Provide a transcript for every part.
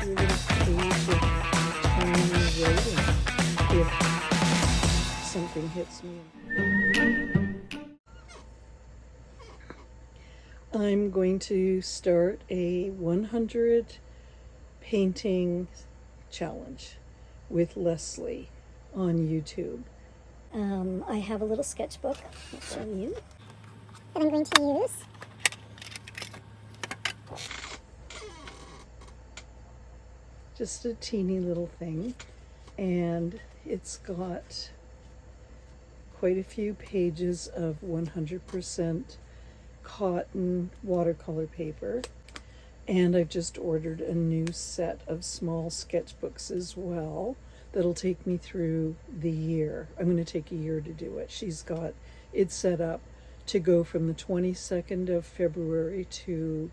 do a little page of tiny writing if something hits me. I'm going to start a 100 painting challenge with Leslie on YouTube. I have a little sketchbook I'll show you that I'm going to use. Just a teeny little thing, and it's got quite a few pages of 100% cotton watercolor paper, and I've just ordered a new set of small sketchbooks as well that'll take me through the year. I'm going to take a year to do it. She's got it set up to go from the 22nd of February to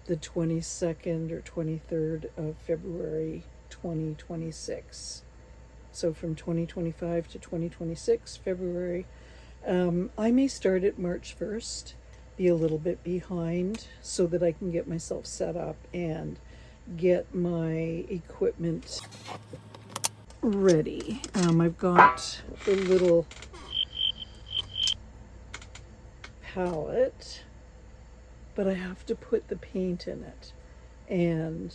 the 22nd or 23rd of February 2026. So from 2025 to 2026 February. I may start at March 1st, be a little bit behind so that I can get myself set up and get my equipment ready. I've got the little palette, but I have to put the paint in it, and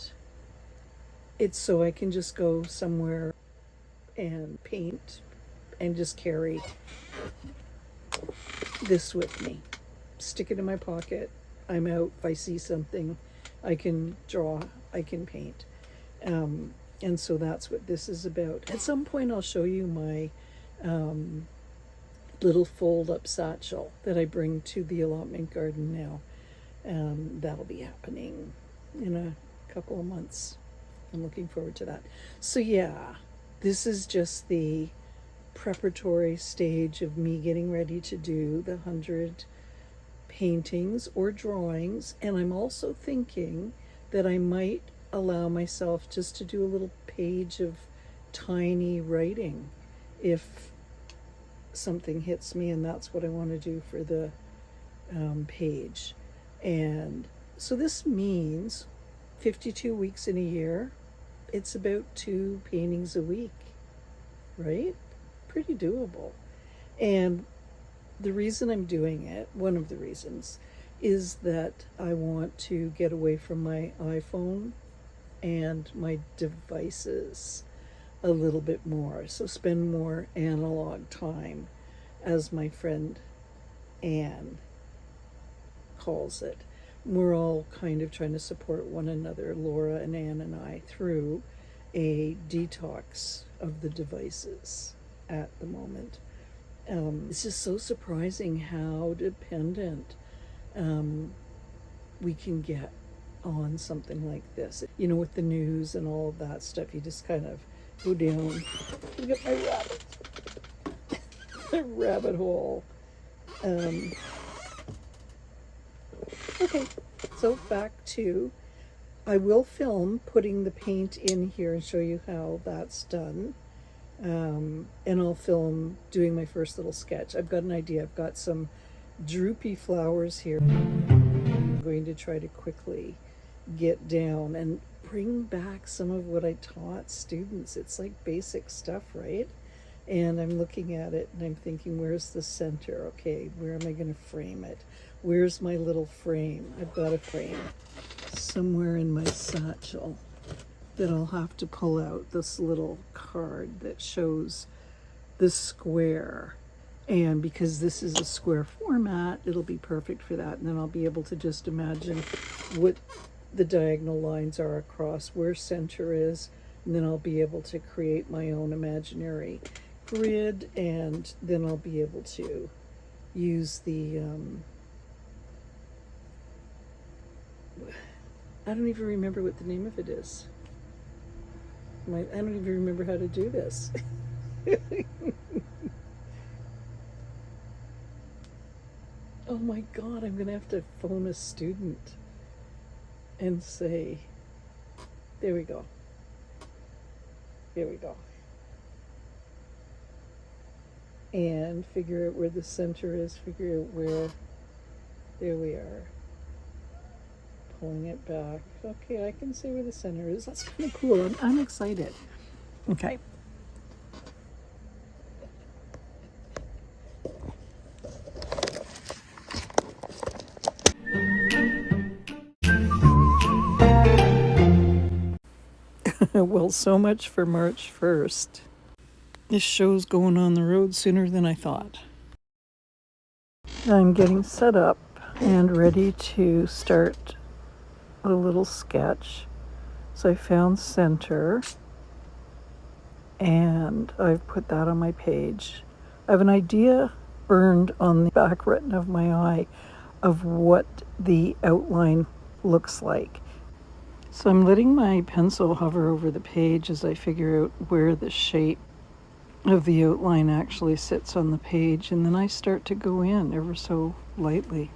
it's so I can just go somewhere and paint and just carry this with me, stick it in my pocket. I'm out, if I see something, I can draw, I can paint. And so that's what this is about. At some point I'll show you my little fold-up satchel that I bring to the allotment garden now. That'll be happening in a couple of months. I'm looking forward to that. So yeah, this is just the preparatory stage of me getting ready to do the 100 paintings or drawings, and I'm also thinking that I might allow myself just to do a little page of tiny writing if something hits me, and that's what I want to do for the page. And so this means 52 weeks in a year. It's about 2 paintings a week, right? Pretty doable. And the reason I'm doing it, one of the reasons, is that I want to get away from my iPhone and my devices a little bit more. So spend more analog time, as my friend Anne calls it. We're all kind of trying to support one another, Laura and Anne and I, through a detox of the devices at the moment. It's just so surprising how dependent we can get on something like this. You know, with the news and all of that stuff, you just kind of go down. Look at my rabbit. A rabbit hole. Okay, so back to, I will film putting the paint in here and show you how that's done. And I'll film doing my first little sketch. I've got an idea. I've got some droopy flowers here. I'm going to try to quickly get down and bring back some of what I taught students. It's like basic stuff, right? And I'm looking at it and I'm thinking, where's the center? Okay, where am I going to frame it? Where's my little frame? I've got a frame somewhere in my satchel that I'll have to pull out this little card that shows the square. And because this is a square format, it'll be perfect for that. And then I'll be able to just imagine what the diagonal lines are across, where center is, and then I'll be able to create my own imaginary grid, and then I'll be able to use the I don't even remember what the name of it is. I don't even remember how to do this. Oh my God, I'm gonna have to phone a student and say, there we go. Here we go. And figure out where the center is, figure out where, there we are. pulling it back. Okay, I can see where the center is. That's kind of cool. I'm excited. Okay. Well, so much for March 1st. This show's going on the road sooner than I thought. I'm getting set up and ready to start a little sketch. So I found center and I've put that on my page. I have an idea burned on the back retina of my eye of what the outline looks like. So I'm letting my pencil hover over the page as I figure out where the shape of the outline actually sits on the page, and then I start to go in ever so lightly.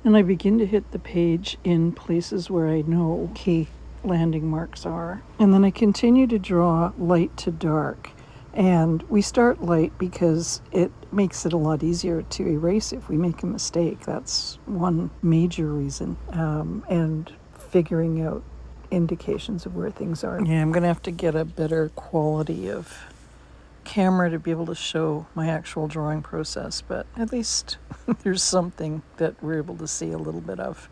And I begin to hit the page in places where I know key landing marks are. And then I continue to draw light to dark. And we start light because it makes it a lot easier to erase if we make a mistake. That's one major reason. And figuring out indications of where things are. Yeah, I'm going to have to get a better quality of camera to be able to show my actual drawing process, but at least there's something that we're able to see a little bit of.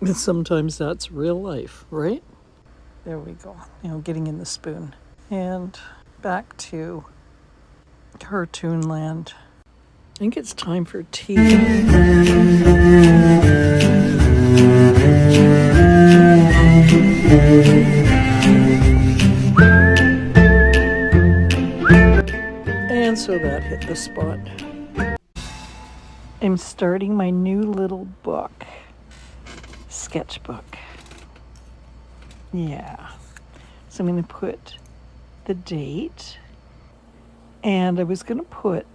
And sometimes that's real life, right? There we go. Getting in the spoon. And back to cartoon land. I think it's time for tea. And so that hit the spot. I'm starting my new little book, sketchbook. Yeah. So I'm going to put the date, and I was going to put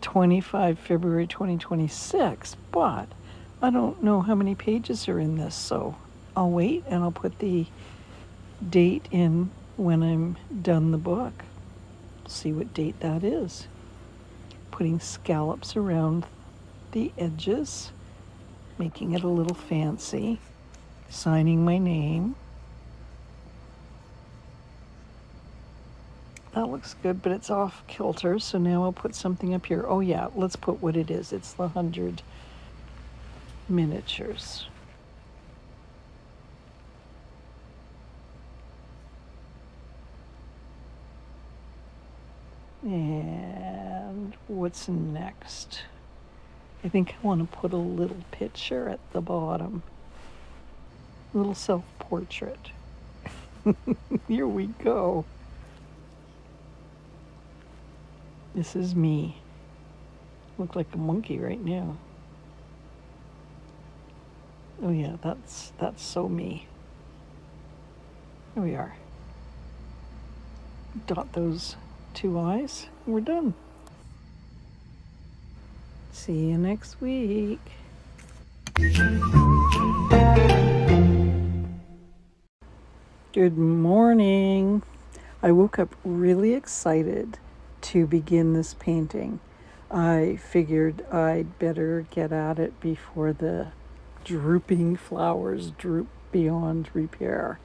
25 February 2026, but I don't know how many pages are in this, so I'll wait and I'll put the date in when I'm done the book. See what date that is. Putting scallops around the edges, making it a little fancy, signing my name. That looks good, but it's off kilter, so now I'll put something up here. Oh yeah, let's put what it is. It's the 100 miniatures. And what's next? I think I want to put a little picture at the bottom. A little self-portrait. Here we go. This is me. Look like a monkey right now. Oh yeah, that's so me. Here we are. Dot those 2 eyes. We're done. See you next week. Good morning. I woke up really excited to begin this painting. I figured I'd better get at it before the drooping flowers droop beyond repair.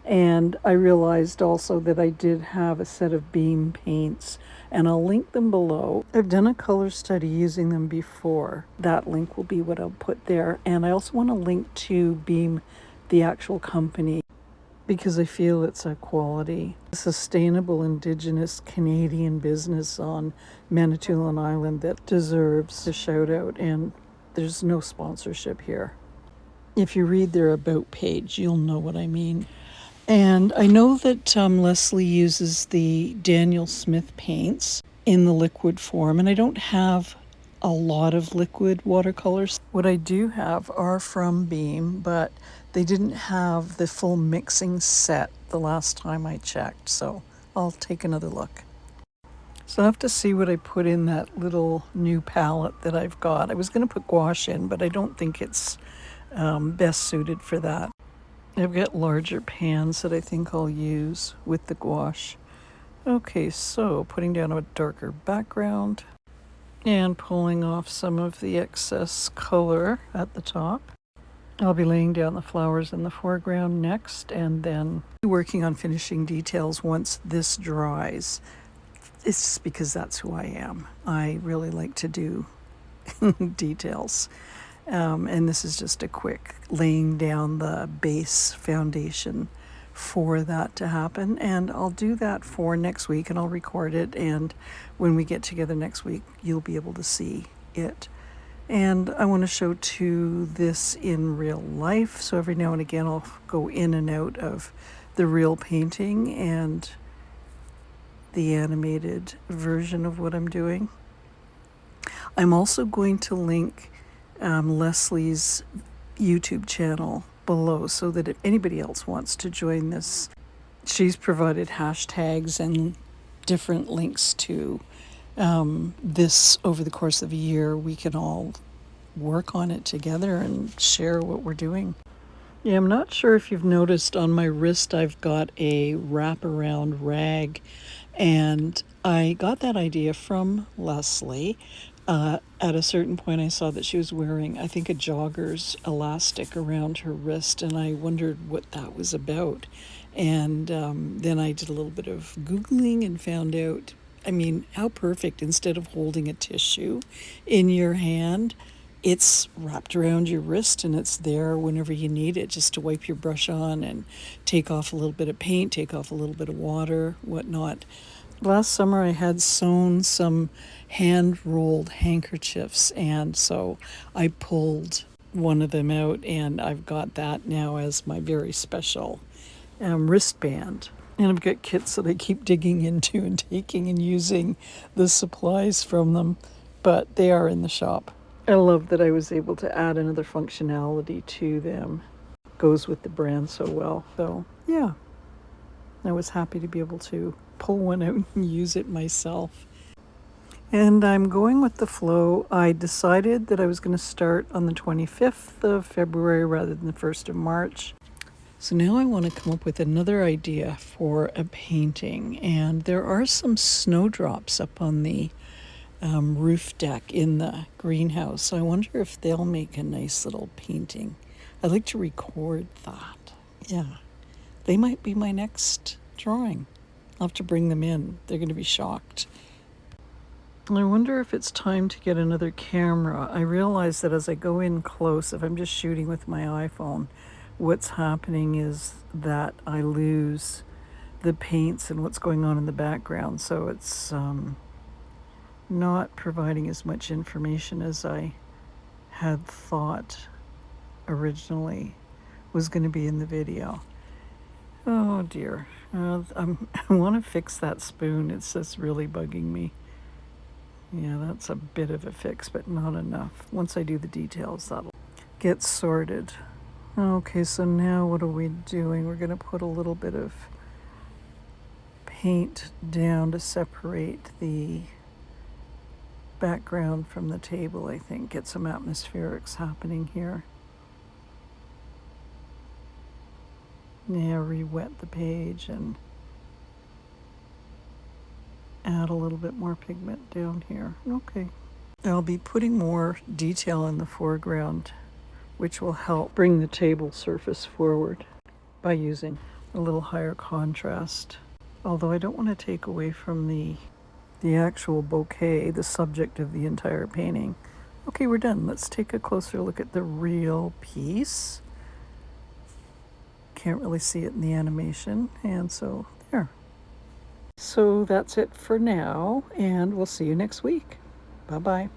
And I realized also that I did have a set of Beam paints, and I'll link them below. I've done a color study using them before. That link will be what I'll put there. And I also want to link to Beam, the actual company, because I feel it's a quality, sustainable Indigenous Canadian business on Manitoulin Island that deserves a shout out, and there's no sponsorship here. If you read their About page, you'll know what I mean. And I know that Leslie uses the Daniel Smith paints in the liquid form, and I don't have a lot of liquid watercolors. What I do have are from Beam, but they didn't have the full mixing set the last time I checked, so I'll take another look. So I have to see what I put in that little new palette that I've got. I was going to put gouache in, but I don't think it's best suited for that. I've got larger pans that I think I'll use with the gouache. Okay, so putting down a darker background and pulling off some of the excess color at the top. I'll be laying down the flowers in the foreground next, and then working on finishing details once this dries. It's just because that's who I am. I really like to do details. And this is just a quick laying down the base foundation for that to happen. And I'll do that for next week, and I'll record it. And when we get together next week, you'll be able to see it. And I want to show too this in real life. So every now and again, I'll go in and out of the real painting and the animated version of what I'm doing. I'm also going to link Leslie's YouTube channel below so that if anybody else wants to join this, she's provided hashtags and different links to this over the course of a year. We can all work on it together and share what we're doing. Yeah, I'm not sure if you've noticed on my wrist I've got a wraparound rag, and I got that idea from Leslie. At a certain point I saw that she was wearing, I think, a jogger's elastic around her wrist, and I wondered what that was about. And then I did a little bit of Googling and found out, I mean, how perfect. Instead of holding a tissue in your hand, it's wrapped around your wrist and it's there whenever you need it, just to wipe your brush on and take off a little bit of paint, take off a little bit of water, whatnot. Last summer I had sewn some hand-rolled handkerchiefs, and so I pulled one of them out, and I've got that now as my very special wristband. And I've got kits that I keep digging into and taking and using the supplies from them, but they are in the shop. I love that I was able to add another functionality to them. Goes with the brand so well. So yeah, I was happy to be able to pull one out and use it myself. And I'm going with the flow. I decided that I was going to start on the 25th of February rather than the 1st of March. So now I want to come up with another idea for a painting. And there are some snowdrops up on the roof deck in the greenhouse. So I wonder if they'll make a nice little painting. I'd like to record that. Yeah, they might be my next drawing. I'll have to bring them in. They're going to be shocked. I wonder if it's time to get another camera. I realize that as I go in close, if I'm just shooting with my iPhone, what's happening is that I lose the paints and what's going on in the background. So it's not providing as much information as I had thought originally was going to be in the video. Oh dear. I want to fix that spoon. It's just really bugging me. Yeah, that's a bit of a fix, but not enough. Once I do the details, that'll get sorted. Okay, so now what are we doing? We're going to put a little bit of paint down to separate the background from the table, I think. Get some atmospherics happening here. Yeah, re-wet the page and add a little bit more pigment down here. Okay. I'll be putting more detail in the foreground, which will help bring the table surface forward by using a little higher contrast. Although I don't want to take away from the actual bouquet, the subject of the entire painting. Okay, we're done. Let's take a closer look at the real piece. Can't really see it in the animation, and so there. So that's it for now, and we'll see you next week. Bye-bye.